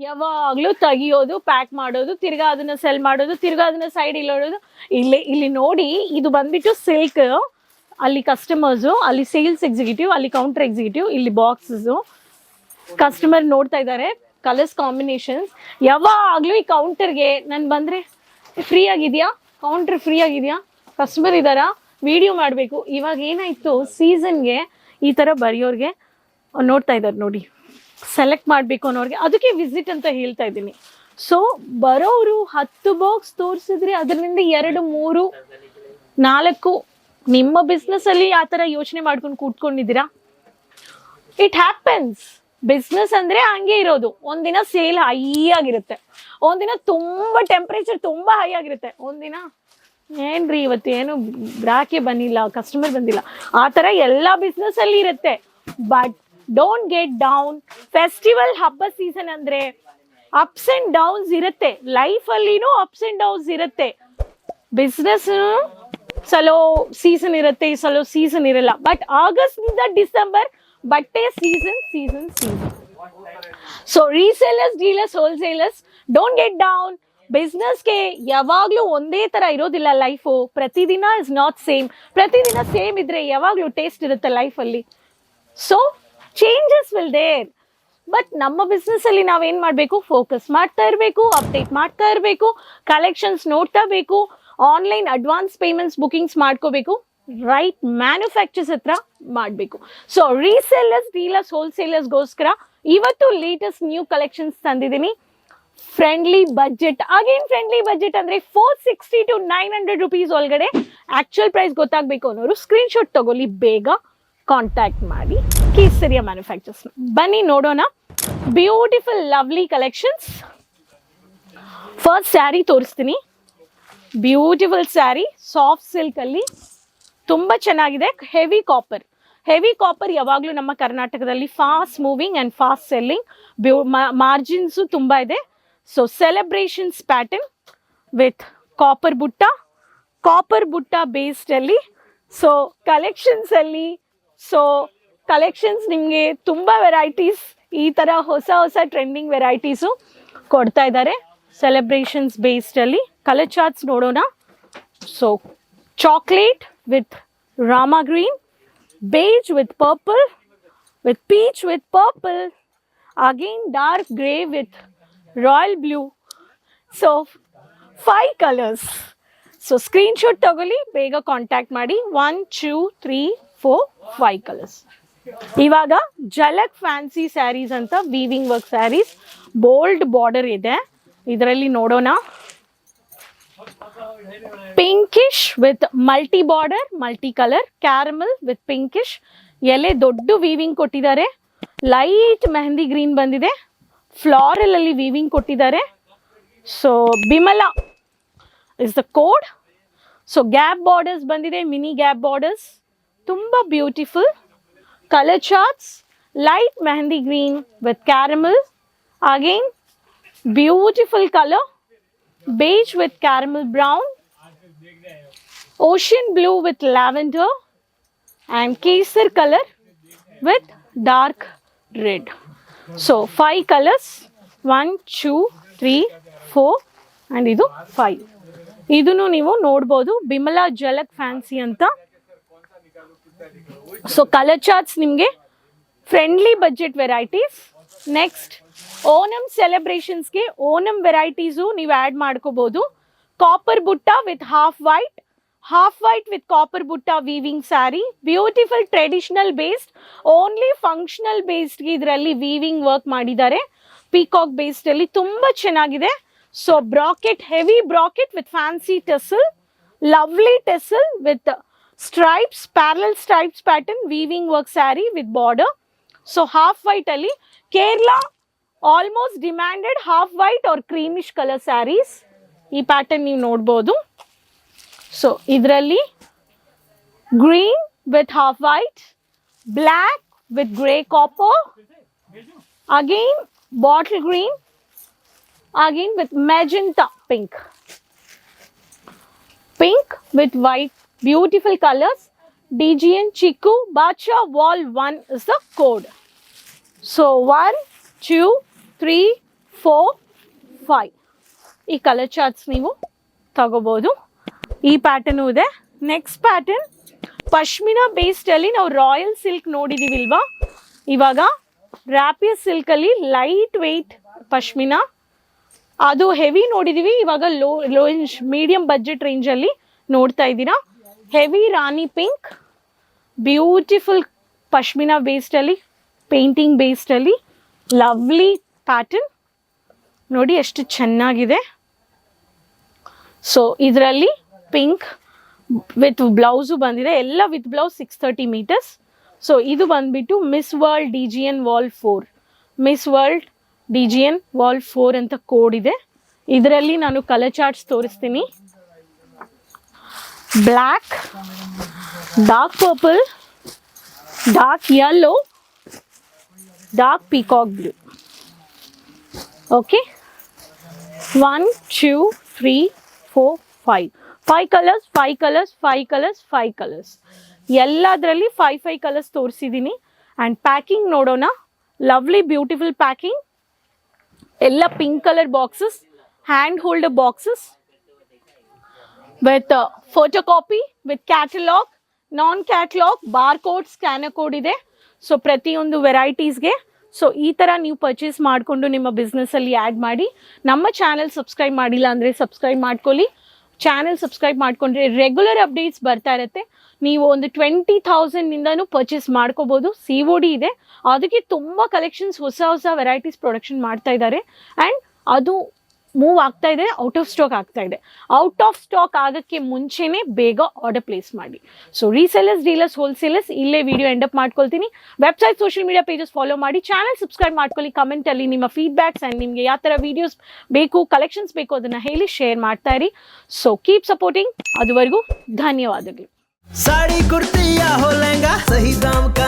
ಯಾವಾಗ್ಲೂ ತೆಗಿಯೋದು, ಪ್ಯಾಕ್ ಮಾಡೋದು, ತಿರ್ಗಾ ಅದನ್ನ ಸೆಲ್ ಮಾಡೋದು, ತಿರ್ಗಾ ಅದನ್ನ ಸೈಡ್ ಇಲ್ಲೋದು. ಇಲ್ಲಿ ನೋಡಿ, ಇದು ಬಂದ್ಬಿಟ್ಟು ಸಿಲ್ಕ್. ಅಲ್ಲಿ ಕಸ್ಟಮರ್ಸು, ಅಲ್ಲಿ ಸೇಲ್ಸ್ ಎಕ್ಸಿಕ್ಯೂಟಿವ್, ಅಲ್ಲಿ ಕೌಂಟರ್ ಎಕ್ಸಿಕ್ಯೂಟಿವ್, ಇಲ್ಲಿ ಬಾಕ್ಸಸ್. ಕಸ್ಟಮರ್ ನೋಡ್ತಾ ಇದ್ದಾರೆ ಕಲರ್ಸ್ ಕಾಂಬಿನೇಷನ್ಸ್. ಯಾವಾಗ್ಲೂ ಈ ಕೌಂಟರ್ಗೆ ನಾನು ಬಂದ್ರೆ ಫ್ರೀ ಆಗಿದ್ಯಾ, ಕೌಂಟರ್ ಫ್ರೀ ಆಗಿದ್ಯಾ, ಕಸ್ಟಮರ್ ಇದ್ದಾರಾ, ವಿಡಿಯೋ ಮಾಡಬೇಕು. ಇವಾಗ ಏನಾಯ್ತು, ಸೀಸನ್ಗೆ ಈ ಥರ ಬರೆಯೋರಿಗೆ ನೋಡ್ತಾ ಇದ್ದಾರೆ ನೋಡಿ, ಸೆಲೆಕ್ಟ್ ಮಾಡಬೇಕು ಅನ್ನೋರಿಗೆ, ಅದಕ್ಕೆ ವಿಸಿಟ್ ಅಂತ ಹೇಳ್ತಾ ಇದ್ದೀನಿ. ಸೊ ಬರೋರು 10 ಬಾಕ್ಸ್ ತೋರಿಸಿದ್ರೆ ಅದರಿಂದ 2, 3, 4 ನಿಮ್ಮ ಬಿಸ್ನೆಸ್ ಅಲ್ಲಿ ಆ ಥರ ಯೋಚನೆ ಮಾಡ್ಕೊಂಡು ಕೂತ್ಕೊಂಡಿದ್ದೀರಾ? It happens. ಬಿಸ್ನೆಸ್ ಅಂದ್ರೆ ಹಂಗೆ ಇರೋದು. ಒಂದಿನ ಸೇಲ್ ಹೈ ಆಗಿರುತ್ತೆ, ಒಂದಿನ ತುಂಬಾ ಟೆಂಪರೇಚರ್ ತುಂಬಾ ಹೈ ಆಗಿರುತ್ತೆ, ಒಂದಿನ ಏನ್ರಿ ಇವತ್ತು ಏನು ಗ್ರಾಹಕೇ ಬಂದಿಲ್ಲ, ಕಸ್ಟಮರ್ ಬಂದಿಲ್ಲ. ಆ ಥರ ಎಲ್ಲ ಬಿಸ್ನೆಸ್ ಅಲ್ಲಿ ಇರುತ್ತೆ. But don't get down. Festival ಹಬ್ಬ ಸೀಸನ್ ಅಂದ್ರೆ ಅಪ್ಸ್ ಅಂಡ್ ಡೌನ್ಸ್ ಇರುತ್ತೆ. ಲೈಫ್ ಅಲ್ಲಿನೂ ಅಪ್ಸ್ ಅಂಡ್ ಡೌನ್ಸ್ ಇರುತ್ತೆ. ಬಿಸ್ನೆಸ್ ಸಲೋ ಸೀಸನ್ ಇರುತ್ತೆ, ಸಲೋ ಸೀಸನ್ ಇರಲ್ಲ. ಬಟ್ ಆಗಸ್ಟ್ ನಿಂದ ಡಿಸೆಂಬರ್ ಬಟ್ಟೆ season. So resellers, dealers, wholesalers, don't get down. ಬಿಸ್ನೆಸ್ಗೆ ಯಾವಾಗ್ಲೂ ಒಂದೇ ತರ ಇರೋದಿಲ್ಲ ಲೈಫು. ಪ್ರತಿದಿನ ಇಸ್ ನಾಟ್ ಸೇಮ್. ಪ್ರತಿದಿನ ಸೇಮ್ ಇದ್ರೆ ಯಾವಾಗ್ಲೂ ಟೇಸ್ಟ್ ಇರುತ್ತೆ ಲೈಫಲ್ಲಿ. So changes will there. But ನಮ್ಮ ಬಿಸ್ನೆಸ್ ಅಲ್ಲಿ ನಾವೇನ್ ಮಾಡ್ಬೇಕು, ಫೋಕಸ್ ಮಾಡ್ತಾ ಇರಬೇಕು, ಅಪ್ಡೇಟ್ ಮಾಡ್ತಾ ಇರಬೇಕು, ಕಲೆಕ್ಷನ್ಸ್ ನೋಡ್ತಾ ಬೇಕು, ಆನ್ಲೈನ್ ಅಡ್ವಾನ್ಸ್ ಪೇಮೆಂಟ್ಸ್ ಬುಕಿಂಗ್ಸ್ ಮಾಡ್ಕೋಬೇಕು, ರೈಟ್ ಮ್ಯಾನುಫ್ಯಾಕ್ಚರ್ಸ್ ಹತ್ರ ಮಾಡಬೇಕು. ಸೊ ರೀಸೇಲರ್ಸ್, ಡೀಲರ್ಸ್, ಹೋಲ್ಸೇಲರ್ಸ್ಗೋಸ್ಕರ ಇವತ್ತು ಲೇಟೆಸ್ಟ್ ನ್ಯೂ ಕಲೆಕ್ಷನ್ಸ್ ತಂದಿದ್ದೀನಿ. Friendly budget. Again friendly budget ಅಂದ್ರೆ 460 to 900 rupees ಒಳಗಡೆ. ಆಕ್ಚುಯಲ್ ಪ್ರೈಸ್ ಗೊತ್ತಾಗಬೇಕು ಅನ್ನೋರು ಸ್ಕ್ರೀನ್ಶಾಟ್ ತಗೊಳ್ಳಿ, ಬೇಗ ಕಾಂಟ್ಯಾಕ್ಟ್ ಮಾಡಿ ಕೇಸರಿಯ ಮ್ಯಾನುಫ್ಯಾಕ್ಚರ್ಸ್. ಬನ್ನಿ ನೋಡೋಣ beautiful lovely collections. First sari ತೋರಿಸ್ತೀನಿ. ಬ್ಯೂಟಿಫುಲ್ ಸ್ಯಾರಿ, ಸಾಫ್ಟ್ ಸಿಲ್ಕ್ ಅಲ್ಲಿ ತುಂಬಾ ಚೆನ್ನಾಗಿದೆ. Heavy copper. ಹೆವಿ ಕಾಪರ್ ಯಾವಾಗಲೂ ನಮ್ಮ ಕರ್ನಾಟಕದಲ್ಲಿ fast moving and fast selling. Margins ತುಂಬ ಇದೆ. So celebrations pattern with copper butta ಬೇಸ್ಡಲ್ಲಿ. ಸೊ ಕಲೆಕ್ಷನ್ಸ್ ನಿಮಗೆ ತುಂಬ ವೆರೈಟೀಸ್, ಈ ಥರ ಹೊಸ ಟ್ರೆಂಡಿಂಗ್ ವೆರೈಟೀಸು ಕೊಡ್ತಾ ಇದ್ದಾರೆ ಸೆಲೆಬ್ರೇಷನ್ಸ್ ಬೇಸ್ಡಲ್ಲಿ. ಕಲರ್ ಚಾರ್ಟ್ಸ್ ನೋಡೋಣ. So chocolate with Rama green, beige with purple, with peach with purple, again dark grey with royal blue. So 5 colors. So screenshot tagoli, bega contact ಮಾಡಿ. 1 2 3 4 5 colors. ಇವಾಗ ಜಲಕ್ fancy sarees ಅಂತ weaving work sarees, bold border ಇದೆ. ಇದರಲ್ಲಿ ನೋಡೋಣ. Pinkish with multi border, multi colour, caramel with pinkish. ಎಲೆ ದೊಡ್ಡ weaving ಕೊಟ್ಟಿದ್ದಾರೆ. Light mehndi green ಬಂದಿದೆ. ಫ್ಲಾರಲ್ ಅಲ್ಲಿ ವೀವಿಂಗ್ ಕೊಟ್ಟಿದ್ದಾರೆ. So Bimala is the code. So gap borders ಬಂದಿದೆ, ಮಿನಿ ಗ್ಯಾಪ್ ಬಾರ್ಡರ್ಸ್, ತುಂಬ beautiful. Colour charts, light mehndi green with caramel, again beautiful colour, beige with caramel brown, ocean blue with lavender, and kesar color with dark red. So 5 colors, 1 2 3 4 and idu 5. ಇದನ್ನು ನೀವು ನೋಡಬಹುದು, Bimala Jhalak fancy ಅಂತ. So colour charts ನಿಮಗೆ friendly budget varieties. Next Onam ಸೆಲೆಬ್ರೇಷನ್ಸ್ಗೆ Onam varieties ನೀವು add ಮಾಡ್ಕೋಬಹುದು. Copper butta with half white with copper butta weaving saree. Beautiful traditional based, only functional ಬೇಸ್ಡ್ಗೆ ಇದರಲ್ಲಿ ವೀವಿಂಗ್ ವರ್ಕ್ ಮಾಡಿದ್ದಾರೆ. ಪೀಕಾಕ್ ಬೇಸ್ಡ್ ಅಲ್ಲಿ ತುಂಬ ಚೆನ್ನಾಗಿದೆ. So bracket, heavy bracket with fancy tassel, lovely tassel with stripes, parallel stripes pattern, weaving work saree with border. So half white ಅಲ್ಲಿ Kerala almost demanded half white or creamish colour saris. ಈ pattern ನೀವು ನೋಡ್ಬೋದು. So ಇದರಲ್ಲಿ green with half white, black with grey copper, again bottle green, again with magenta pink with white, beautiful colors. DGN Chiku Bacha Wall 1 is the code. So 1 2 3 4, 5 ಈ colour charts ನೀವು ತಗೋಬಹುದು. ಈ pattern ಇದೆ. Next pattern pashmina based ಅಲ್ಲಿ ನಾವು royal silk ನೋಡಿದೀವಿಲ್ವಾ, ಇವಾಗ rapier silk ಅಲ್ಲಿ light weight pashmina, ಅದು ಹೆವಿ ನೋಡಿದೀವಿ. ಇವಾಗ ಲೋ ಮೀಡಿಯಂ ಬಜೆಟ್ ರೇಂಜ್ ಅಲ್ಲಿ ನೋಡ್ತಾ ಇದ್ದೀರಾ. ಹೆವಿ ರಾಣಿ ಪಿಂಕ್, ಬ್ಯೂಟಿಫುಲ್ ಪಶ್ಮಿನಾ ಬೇಸ್ಡ್ ಅಲ್ಲಿ, ಪೇಂಟಿಂಗ್ ಬೇಸ್ಡ್ ಅಲ್ಲಿ ಲವ್ಲಿ ಪ್ಯಾಟರ್ನ್ ನೋಡಿ ಎಷ್ಟು ಚೆನ್ನಾಗಿದೆ. ಸೊ ಇದರಲ್ಲಿ ಪಿಂಕ್ ವಿತ್ ಬ್ಲೌಸು ಬಂದಿದೆ, ಎಲ್ಲ ವಿತ್ ಬ್ಲೌಸ್ 630 ಮೀಟರ್ಸ್. ಸೊ ಇದು ಬಂದ್ಬಿಟ್ಟು Miss World DGN wall 4, Miss World DGN wall 4 ಅಂತ ಕೋಡ್ ಇದೆ. ಇದರಲ್ಲಿ ನಾನು ಕಲರ್ ಚಾರ್ಟ್ಸ್ ತೋರಿಸ್ತೀನಿ. Black, dark purple, dark yellow, dark peacock blue. Okay, 1, 2, 3, 4, 5 colours, 5 colours, 5 colours, 5 colours, ಎಲ್ಲದರಲ್ಲಿ 5 ಕಲರ್ಸ್ ತೋರಿಸಿದ್ದೀನಿ. ಆ್ಯಂಡ್ ಪ್ಯಾಕಿಂಗ್ ನೋಡೋಣ. ಲವ್ಲಿ ಬ್ಯೂಟಿಫುಲ್ ಪ್ಯಾಕಿಂಗ್, ಎಲ್ಲ pink colour boxes, hand holder boxes with photo copy, with catalogue, non catalogue, bar code, scanner code ಇದೆ. So ಪ್ರತಿಯೊಂದು ವೆರೈಟೀಸ್ಗೆ so ಈ ಥರ ನೀವು purchase ಮಾಡಿಕೊಂಡು ನಿಮ್ಮ ಬಿಸ್ನೆಸ್ಸಲ್ಲಿ ಆ್ಯಡ್ ಮಾಡಿ. ನಮ್ಮ ಚಾನಲ್ ಸಬ್ಸ್ಕ್ರೈಬ್ ಮಾಡಿಲ್ಲ ಅಂದರೆ ಸಬ್ಸ್ಕ್ರೈಬ್ ಮಾಡ್ಕೊಳ್ಳಿ. ಚಾನಲ್ ಸಬ್ಸ್ಕ್ರೈಬ್ ಮಾಡಿಕೊಂಡ್ರೆ ರೆಗ್ಯುಲರ್ ಅಪ್ಡೇಟ್ಸ್ ಬರ್ತಾ ಇರುತ್ತೆ. ನೀವು ಒಂದು 20,000ನಿಂದನೂ ಪರ್ಚೇಸ್ ಮಾಡ್ಕೋಬೋದು. COD ಇದೆ. ಅದಕ್ಕೆ ತುಂಬ ಕಲೆಕ್ಷನ್ಸ್, ಹೊಸ ವೆರೈಟೀಸ್ ಪ್ರೊಡಕ್ಷನ್ ಮಾಡ್ತಾ ಇದ್ದಾರೆ. ಆ್ಯಂಡ್ ಅದು ಮೂವ್ ಆಗ್ತಾ ಇದೆ, ಔಟ್ ಆಫ್ ಸ್ಟಾಕ್ ಆಗ್ತಾ ಇದೆ. ಔಟ್ ಆಫ್ ಸ್ಟಾಕ್ ಆಗೋಕ್ಕೆ ಮುಂಚೆನೇ ಬೇಗ ಆರ್ಡರ್ ಪ್ಲೇಸ್ ಮಾಡಿ. ಸೊ ರೀಸೆಲ್ಲರ್ಸ್, ಡೀಲರ್ಸ್, ಹೋಲ್ಸೇಲರ್ಸ್, ಇಲ್ಲೇ ವಿಡಿಯೋ ಎಂಡಪ್ ಮಾಡ್ಕೊಳ್ತೀನಿ. Website, social media pages follow ಮಾಡಿ, ಚಾನಲ್ ಸಬ್ಸ್ಕ್ರೈಬ್ ಮಾಡ್ಕೊಳ್ಳಿ. ಕಮೆಂಟಲ್ಲಿ ನಿಮ್ಮ ಫೀಡ್ಬ್ಯಾಕ್ಸ್ ಆ್ಯಂಡ್ ನಿಮಗೆ ಯಾವ ಥರ ವೀಡಿಯೋಸ್ ಬೇಕು, ಕಲೆಕ್ಷನ್ಸ್ ಬೇಕು ಅದನ್ನು ಹೇಳಿ ಶೇರ್ ಮಾಡ್ತಾ ಇರಿ. So keep supporting. ಅದುವರೆಗೂ ಧನ್ಯವಾದಗಳು. साड़ी कुर्ती या हो लहंगा, सही दाम का